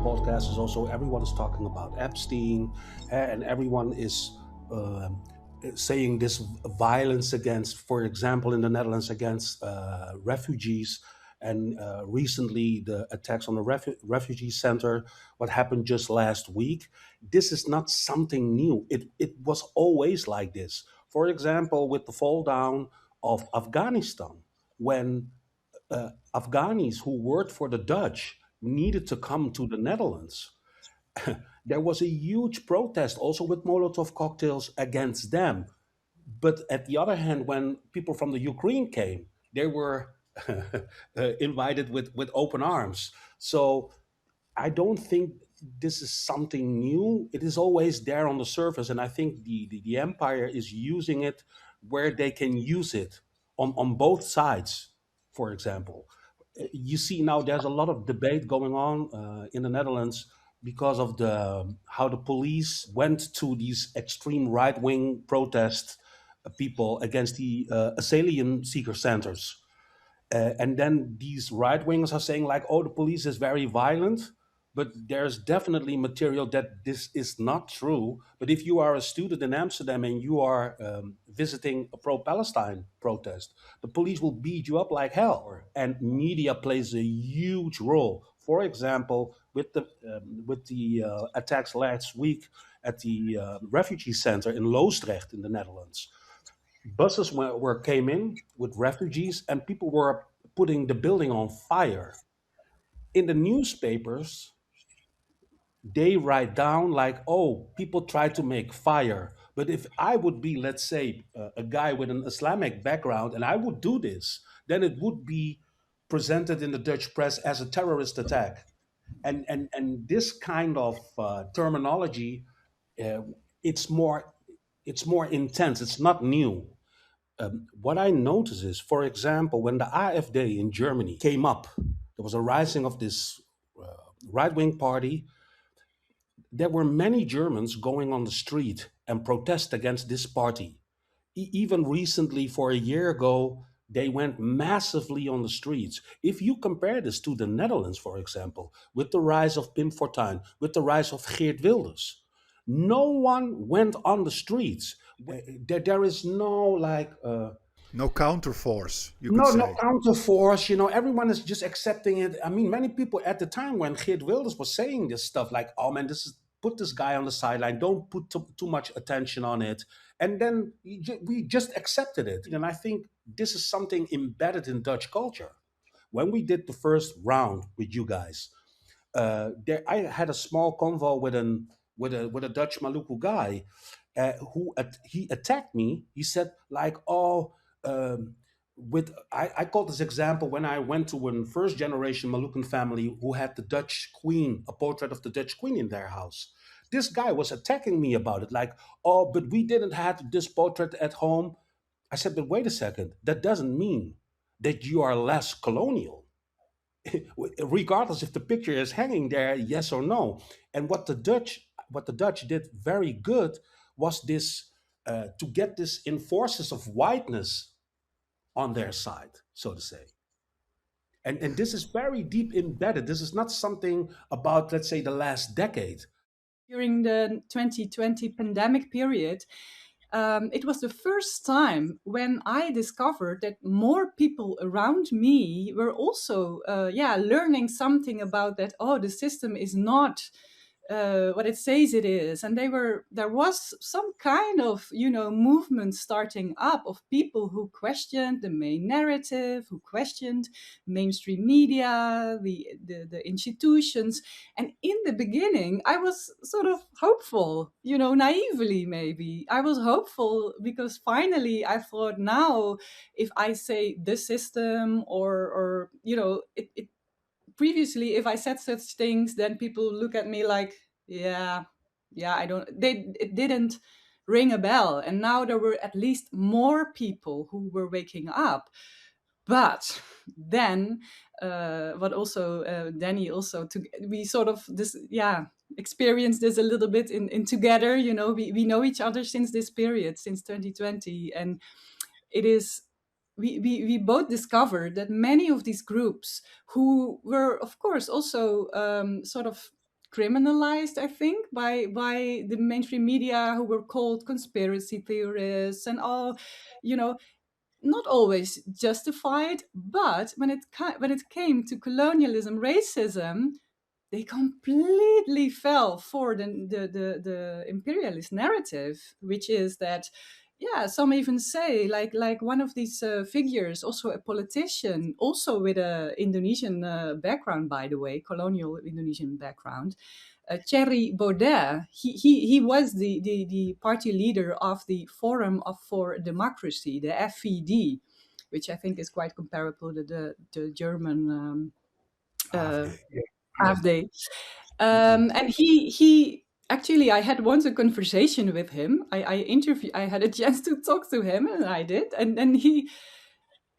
podcast is also everyone is talking about Epstein, and everyone is uh, saying this violence against, for example, in the Netherlands against refugees, and recently the attacks on the refugee center, what happened just last week. This is not something new. It was always like this. For example, with the fall down of Afghanistan, when Afghanis who worked for the Dutch needed to come to the Netherlands, there was a huge protest also with Molotov cocktails against them. But at the other hand, when people from the Ukraine came, they were invited with open arms. So I don't think this is something new. It is always there on the surface. And I think the empire is using it where they can use it on both sides, for example. You see now there's a lot of debate going on in the Netherlands because of the how the police went to these extreme right wing protest people against the asylum seeker centers. And then these right wingers are saying, like, oh, the police is very violent. But there's definitely material that this is not true. But if you are a student in Amsterdam and you are visiting a pro Palestine protest, the police will beat you up like hell. And media plays a huge role. For example, with the attacks last week at the refugee center in Loosdrecht in the Netherlands, buses came in with refugees and people were putting the building on fire. In the newspapers, they write down like, oh, people try to make fire. But if I would be, let's say, a guy with an Islamic background and I would do this, then it would be presented in the Dutch press as a terrorist attack. And this kind of terminology, uh, it's more it's more intense. It's not new. What I notice is, for example, when the AfD in Germany came up, there was a rising of this right wing party. There were many Germans going on the street and protest against this party. Even recently, for a year ago, they went massively on the streets. If you compare this to the Netherlands, for example, with the rise of Pim Fortuyn, with the rise of Geert Wilders, no one went on the streets. There is no like No counterforce, you could no say. counter force. Everyone is just accepting it. I mean, many people at the time when Geert Wilders was saying this stuff, like, "Oh man, this is put this guy on the sideline. Don't put too much attention on it." And then we just accepted it. And I think this is something embedded in Dutch culture. When we did the first round with you guys, there I had a small convo with a Dutch Maluku guy he attacked me. He said like, "Oh, with I called this example when I went to a first generation Malukan family who had the Dutch Queen, a portrait of the Dutch Queen in their house. This guy was attacking me about it, like, oh, but we didn't have this portrait at home. I said, but wait a second, that doesn't mean that you are less colonial, regardless if the picture is hanging there, yes or no. And what the Dutch did very good was this to get this enforcers of whiteness on their side, so to say. And this is very deep embedded. This is not something about, let's say, the last decade. During the 2020 pandemic period, it was the first time when I discovered that more people around me were also, learning something about that. Oh, the system is not what it says it is, and there was some kind of movement starting up of people who questioned the main narrative, who questioned mainstream media, the institutions. And in the beginning, I was sort of hopeful, naively maybe. I was hopeful because finally I thought, now if I say the system or it previously, if I said such things, then people look at me like, yeah, I don't. It didn't ring a bell, and now there were at least more people who were waking up. But then, what also Danny also took, we sort of this, experienced this a little bit in together. We know each other since this period, since 2020, and it is we both discovered that many of these groups who were, of course, also sort of criminalized, I think, by the mainstream media, who were called conspiracy theorists and all, not always justified. But when it came to colonialism, racism, they completely fell for the imperialist narrative, which is that, yeah, some even say, like one of these figures, also a politician, also with a Indonesian background, by the way, colonial Indonesian background, Thierry Baudet. He was the party leader of the Forum for Democracy, the FVD, which I think is quite comparable to the German AfD. And he actually, I had once a conversation with him. I had a chance to talk to him, and I did. And then he,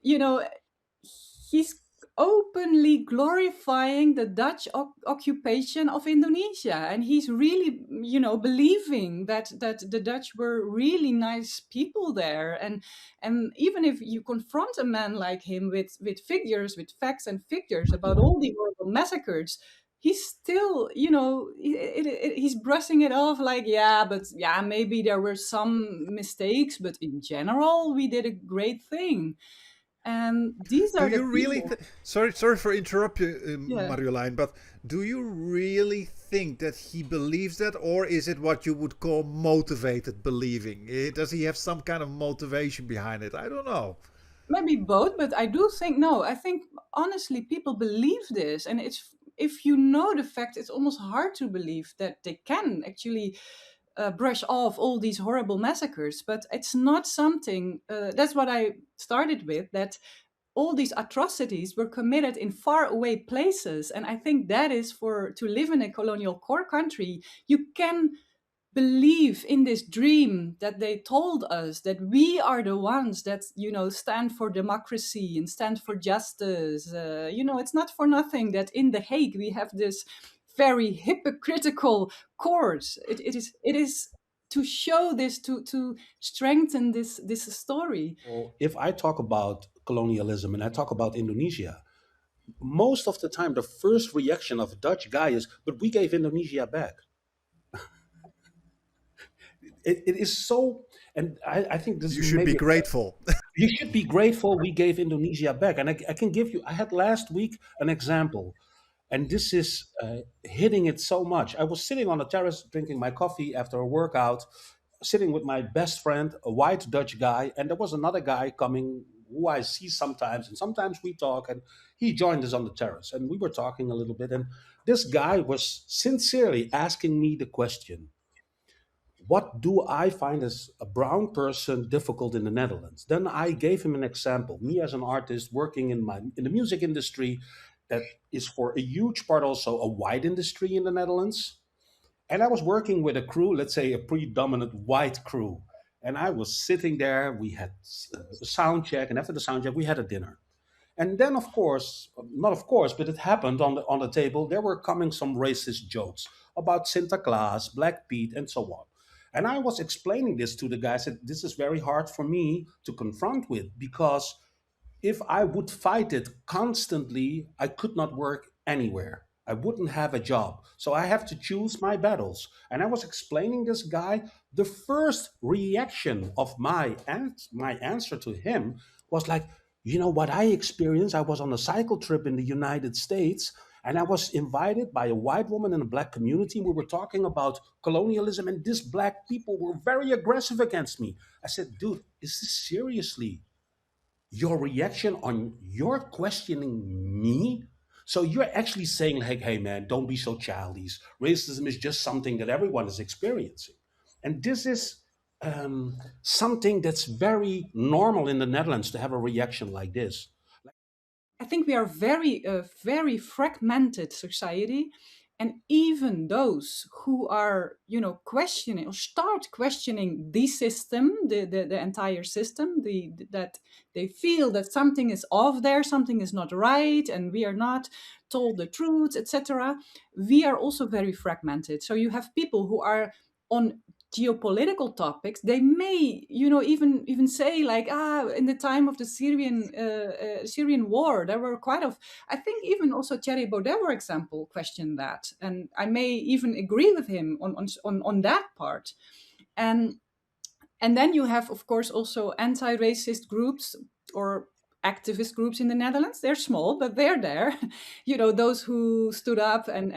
he's openly glorifying the Dutch occupation of Indonesia, and he's really, believing that the Dutch were really nice people there. And even if you confront a man like him with figures, with facts and figures about all the horrible massacres, he's still, he's brushing it off like, but maybe there were some mistakes, but in general, we did a great thing. And these are Do you really? Sorry for interrupt you, Yeah. Marjolein, but do you really think that he believes that, or is it what you would call motivated believing? Does he have some kind of motivation behind it? I don't know. Maybe both, but I do think, no, I think honestly people believe this, and it's, if you know the fact, it's almost hard to believe that they can actually brush off all these horrible massacres. But it's not something, that's what I started with, that all these atrocities were committed in far away places. And I think that is, to live in a colonial core country, you can believe in this dream that they told us, that we are the ones that, stand for democracy and stand for justice. It's not for nothing that in The Hague we have this very hypocritical court. It is to show this, to strengthen this story. Well, if I talk about colonialism and I talk about Indonesia, most of the time the first reaction of a Dutch guy is, but we gave Indonesia back. It is so, and I think this You should be grateful. You should be grateful we gave Indonesia back. And I can give you, I had last week an example, and this is hitting it so much. I was sitting on a terrace drinking my coffee after a workout, sitting with my best friend, a white Dutch guy, and there was another guy coming who I see sometimes, and sometimes we talk, and he joined us on the terrace, and we were talking a little bit, and this guy was sincerely asking me the question, what do I find as a brown person difficult in the Netherlands? Then I gave him an example. Me as an artist working in the music industry, that is for a huge part also a white industry in the Netherlands. And I was working with a crew, let's say a predominant white crew. And I was sitting there, we had a sound check, and after the sound check, we had a dinner. And then, of course, not of course, but it happened on the table, there were coming some racist jokes about Sinterklaas, Black Pete, and so on. And I was explaining this to the guy, I said, this is very hard for me to confront with, because if I would fight it constantly, I could not work anywhere. I wouldn't have a job. So I have to choose my battles. And I was explaining this guy, the first reaction of my answer to him was like, you know what I experienced? I was on a cycle trip in the United States, and I was invited by a white woman in a black community. We were talking about colonialism, and these black people were very aggressive against me. I said, dude, is this seriously your reaction on your questioning me? So you're actually saying, like, hey man, don't be so childish. Racism is just something that everyone is experiencing. And this is something that's very normal in the Netherlands, to have a reaction like this. I think we are very fragmented society, and even those who are, questioning or start questioning the system, the entire system, that they feel that something is off there, something is not right, and we are not told the truth, etc. We are also very fragmented. So you have people who are on geopolitical topics, they may, even say like, in the time of the Syrian war, there were I think even also Thierry Baudet, for example, questioned that, and I may even agree with him on that part, and then you have, of course, also anti-racist groups or activist groups in the Netherlands. They're small, but they're there. Those who stood up and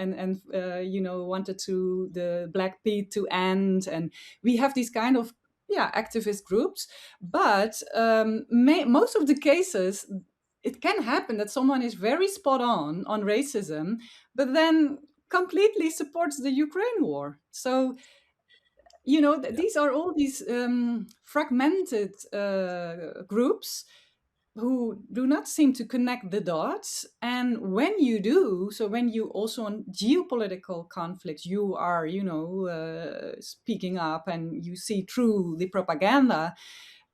wanted the BettBeat to end. And we have these kind of, activist groups. But most of the cases, it can happen that someone is very spot on racism, but then completely supports the Ukraine war. So, these are all these fragmented groups who do not seem to connect the dots. And when you do, so when you also on geopolitical conflicts, you are, speaking up and you see through the propaganda,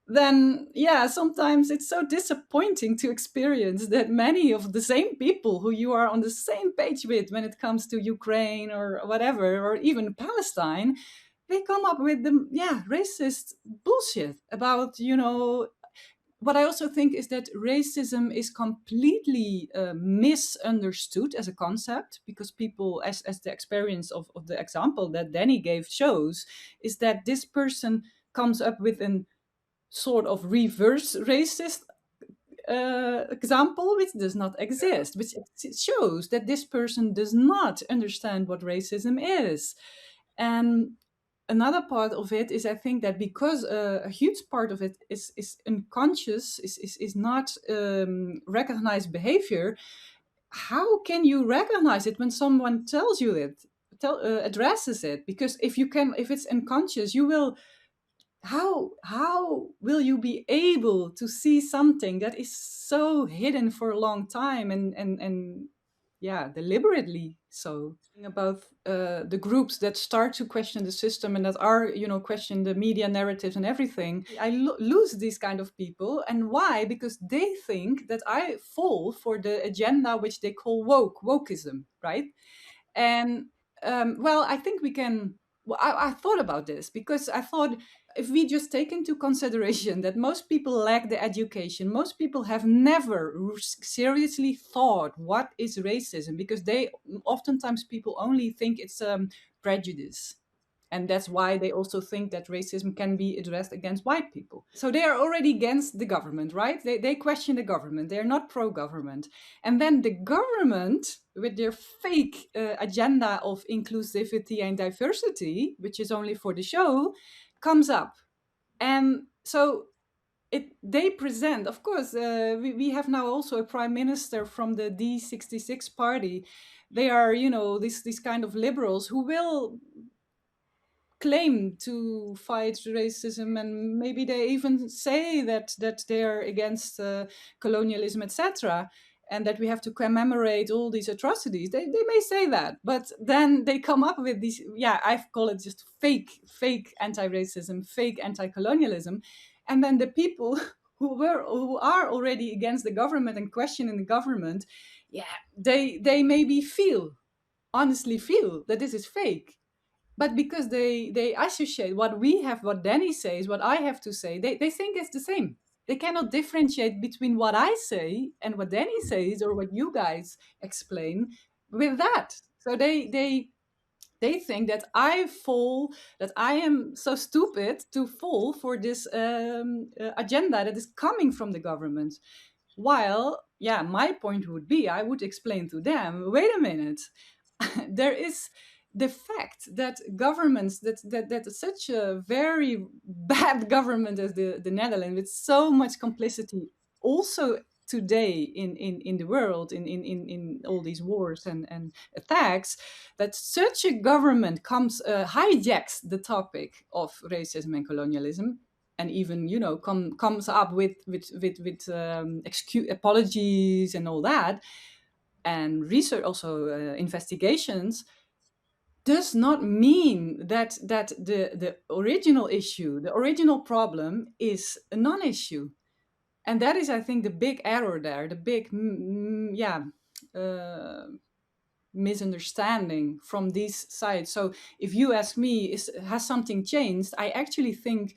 then sometimes it's so disappointing to experience that many of the same people who you are on the same page with when it comes to Ukraine or whatever, or even Palestine, they come up with the racist bullshit about, what I also think is that racism is completely misunderstood as a concept, because people, as the experience of the example that Danny gave shows, is that this person comes up with a sort of reverse racist example, which does not exist, which shows that this person does not understand what racism is. And another part of it is, I think, that because a huge part of it is unconscious, is not recognized behavior. How can you recognize it when someone tells you it, addresses it? Because if it's unconscious, you will. How will you be able to see something that is so hidden for a long time and deliberately so? About the groups that start to question the system and that are, question the media narratives and everything, I lose these kind of people. And why? Because they think that I fall for the agenda which they call wokeism, right? And I think we can. Well, I thought about this because I thought, if we just take into consideration that most people lack the education, most people have never seriously thought what is racism, because oftentimes people only think it's prejudice. And that's why they also think that racism can be addressed against white people. So they are already against the government, right? They question the government. They're not pro-government. And then the government, with their fake agenda of inclusivity and diversity, which is only for the show, comes up. And so they present, of course, we have now also a prime minister from the D66 party. They are, these kind of liberals who will claim to fight racism, and maybe they even say that they're against colonialism, etc., and that we have to commemorate all these atrocities. They may say that, but then they come up with these, I call it just fake anti-racism, fake anti-colonialism, and then the people who are already against the government and questioning the government, they maybe honestly feel that this is fake. But because they associate what Danny says, what I have to say, they think it's the same. They cannot differentiate between what I say and what Danny says or what you guys explain with that. So they think that I am so stupid to fall for this agenda that is coming from the government. While, my point would be, I would explain to them, wait a minute, there is the fact that governments, that such a very bad government as the Netherlands, with so much complicity also today in the world, in all these wars and attacks, that such a government hijacks the topic of racism and colonialism, and even comes up with apologies and all that, and research, also investigations, does not mean that the original issue, the original problem, is a non-issue. And that is, I think, the big error there, the big misunderstanding from these sides. So if you ask me, has something changed? I actually think,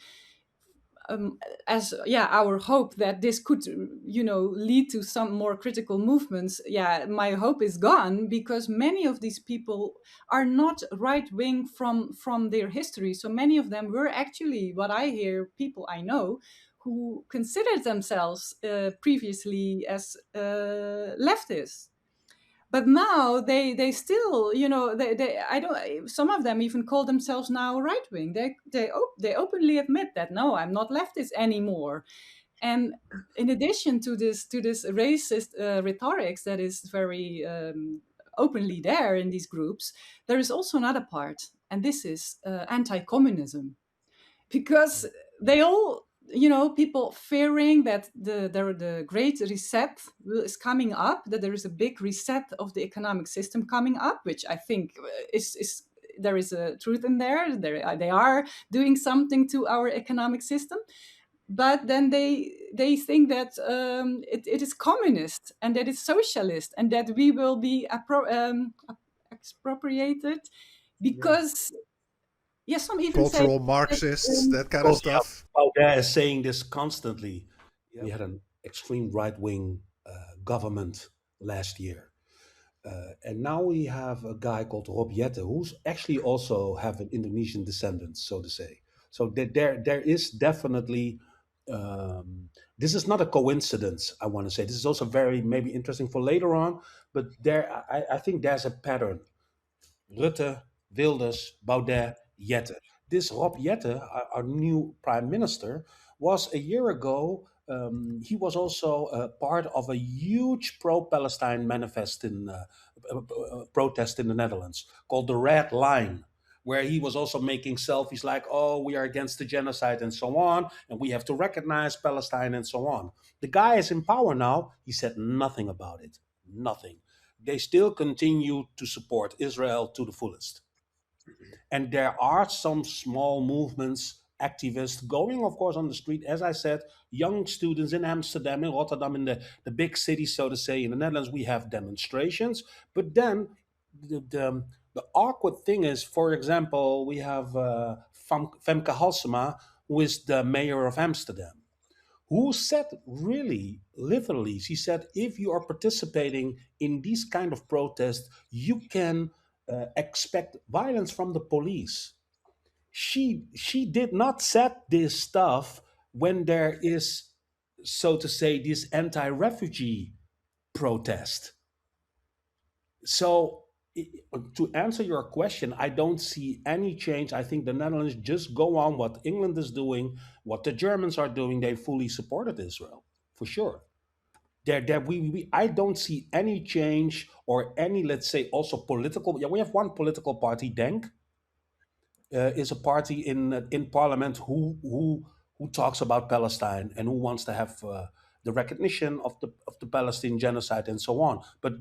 our hope that this could, lead to some more critical movements. Yeah, my hope is gone, because many of these people are not right wing from their history. So many of them were actually, what I hear, people I know who considered themselves previously as leftists. But now they still, they I don't, some of them even call themselves now right wing. They openly admit that, no, I'm not leftist anymore. And in addition to this racist rhetorics that is very openly there in these groups, there is also another part, and this is anti-communism, because they all, people fearing that the great reset is coming up, that there is a big reset of the economic system coming up, which I think is there is a truth in there. They are doing something to our economic system, but then they think that it is communist and that it's socialist and that we will be expropriated because some even say Cultural Marxists, that kind of stuff. Baudet is saying this constantly. We had an extreme right-wing government last year. And now we have a guy called Rob Jette, who's actually also have an Indonesian descendants, so to say. So there is definitely, this is not a coincidence, I want to say. This is also very maybe interesting for later on, but I think there's a pattern. Rutte, Wilders, Baudet, Jette. This Rob Jette, our new prime minister, was a year ago. He was also part of a huge pro-Palestine protest in the Netherlands called the Red Line, where he was also making selfies like, oh, we are against the genocide and so on, and we have to recognize Palestine and so on. The guy is in power now. He said nothing about it. Nothing. They still continue to support Israel to the fullest. And there are some small movements, activists going, of course, on the street. As I said, young students in Amsterdam, in Rotterdam, in the big cities, so to say. In the Netherlands, we have demonstrations. But then the awkward thing is, for example, we have Femke Halsema, who is the mayor of Amsterdam, who said really, literally, she said, if you are participating in these kind of protests, you can expect violence from the police. She did not set this stuff when there is, so to say, this anti-refugee protest. So to answer your question, I don't see any change. I think the Netherlands just go on what England is doing, what the Germans are doing. They fully supported Israel, for sure. I don't see any change or any, let's say, also political. Yeah, we have one political party, Denk, is a party in parliament who talks about Palestine and who wants to have the recognition of the Palestinian genocide and so on. But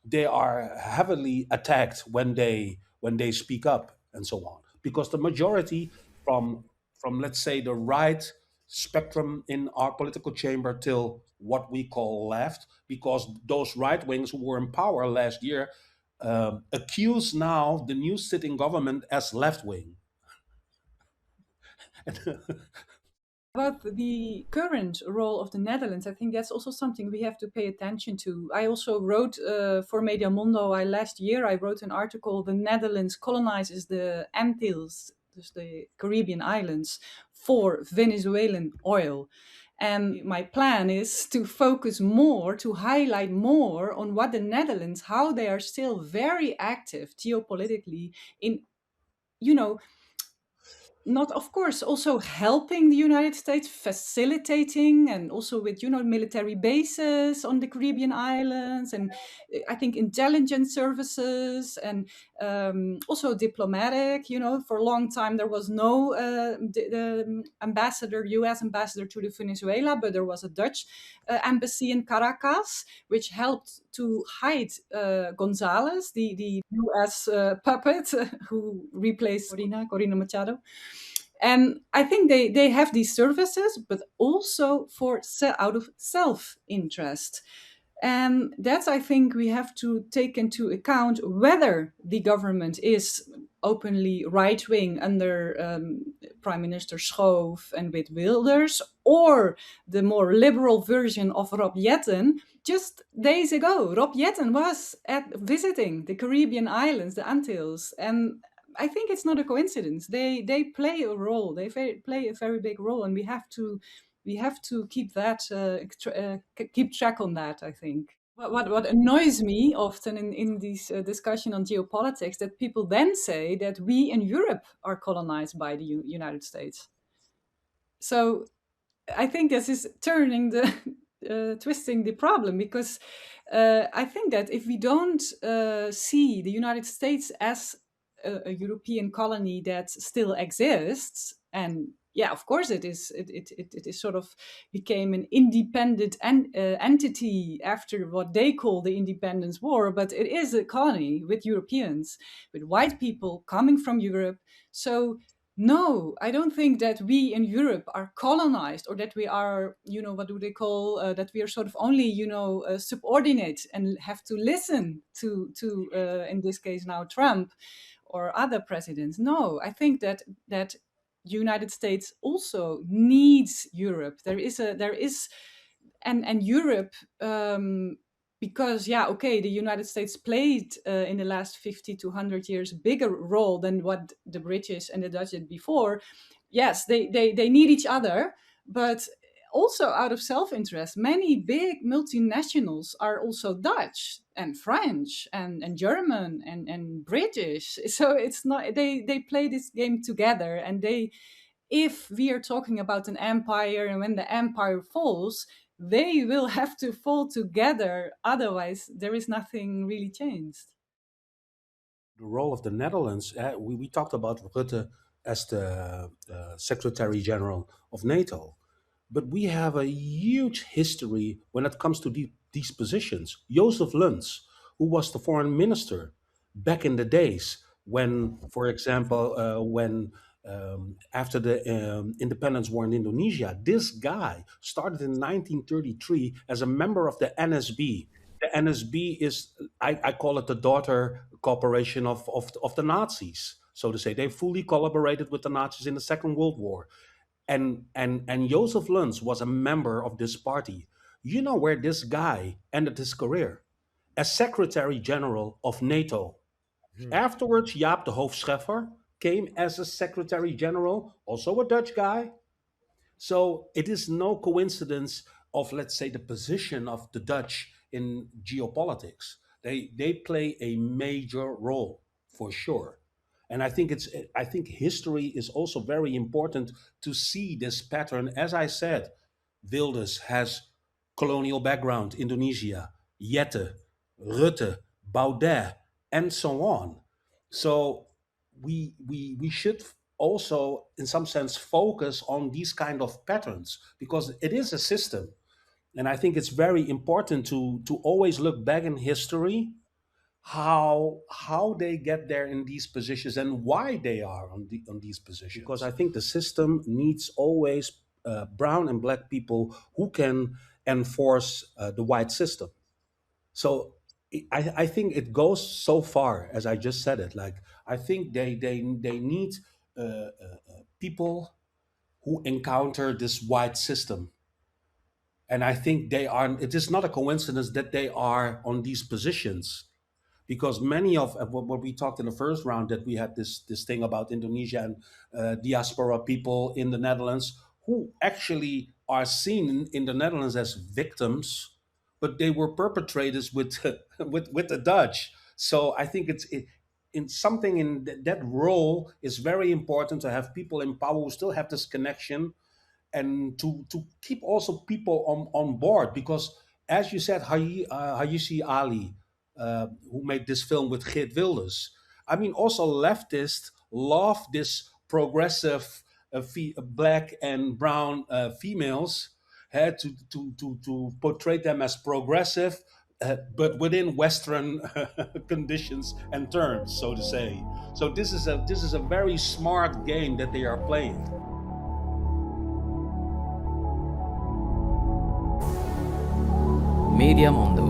they are heavily attacked when they speak up and so on, because the majority from let's say the right spectrum in our political chamber till what we call left, because those right wings who were in power last year accuse now the new sitting government as left wing. About the current role of the Netherlands, I think that's also something we have to pay attention to. I also wrote for Media Mundo last year, I wrote an article, The Netherlands colonizes the Antilles, dus the Caribbean islands, for Venezuelan oil. And my plan is to focus more, to highlight more on what the Netherlands, how they are still very active geopolitically in, not, of course, also helping the United States, facilitating, and also with, military bases on the Caribbean islands, and I think intelligence services, and also diplomatic, for a long time there was no ambassador, US ambassador to the Venezuela, but there was a Dutch embassy in Caracas, which helped to hide Gonzalez, the US puppet who replaced Corina Machado. And I think they have these services, but also out of self-interest. And that's, I think, we have to take into account whether the government is openly right-wing under Prime Minister Schoof and with Wilders, or the more liberal version of Rob Jetten. Just days ago, Rob Jetten was visiting the Caribbean islands, the Antilles, and I think it's not a coincidence. They play a role. They play a very big role, and we have to keep that keep track on that, I think. What annoys me often in these discussion on geopolitics, that people then say that we in Europe are colonized by the United States. So I think this is turning the twisting the problem, because I think that if we don't see the United States as a European colony that still exists, and yeah, of course it is sort of became an independent entity after what they call the Independence War, but it is a colony with Europeans, with white people coming from Europe. So no, I don't think that we in Europe are colonized, or that we are, what do they call, that we are sort of only, subordinate and have to listen to in this case now, Trump or other presidents. No, I think that United States also needs Europe. There is, and Europe, because the United States played in the last 50 to 100 years a bigger role than what the British and the Dutch did before. Yes, they need each other, but also out of self-interest, many big multinationals are also Dutch and French and German and British. So it's not, they play this game together, and if we are talking about an empire, and when the empire falls, they will have to fall together. Otherwise, there is nothing really changed. The role of the Netherlands, we talked about Rutte as the Secretary General of NATO, but we have a huge history when it comes to these positions. Joseph Luns, who was the foreign minister back in the days when, for example, after the independence war in Indonesia, this guy started in 1933 as a member of the NSB. The NSB is, I call it the daughter corporation of the Nazis, so to say. They fully collaborated with the Nazis in the Second World War. And Joseph Luns was a member of this party. You know where this guy ended his career? As Secretary General of NATO. Afterwards, Jaap de Hoofd Scheffer came as a Secretary General, also a Dutch guy. So it is no coincidence of, let's say, the position of the Dutch in geopolitics. They play a major role for sure. And I think history is also very important to see this pattern. As I said, Wilders has colonial background, Indonesia, Jette, Rutte, Baudet, and so on. So we should also, in some sense, focus on these kind of patterns, because it is a system. And I think it's very important to always look back in history, how they get there in these positions and why they are on these positions. Because I think the system needs always brown and black people who can enforce the white system. So I think it goes so far, as I just said it. Like, I think they need people who encounter this white system. And I think it is not a coincidence that they are on these positions, because many of what we talked in the first round, that we had this thing about Indonesia and diaspora people in the Netherlands who actually are seen in the Netherlands as victims, but they were perpetrators with the Dutch. So I think in something in that role is very important to have people in power who still have this connection, and to keep also people on board, because as you said, Hayshi Ali, who made this film with Geert Wilders, I mean, also leftists love this progressive black and brown females, had to portray them as progressive, but within Western conditions and terms, so to say. So this is a very smart game that they are playing. Media Mondo.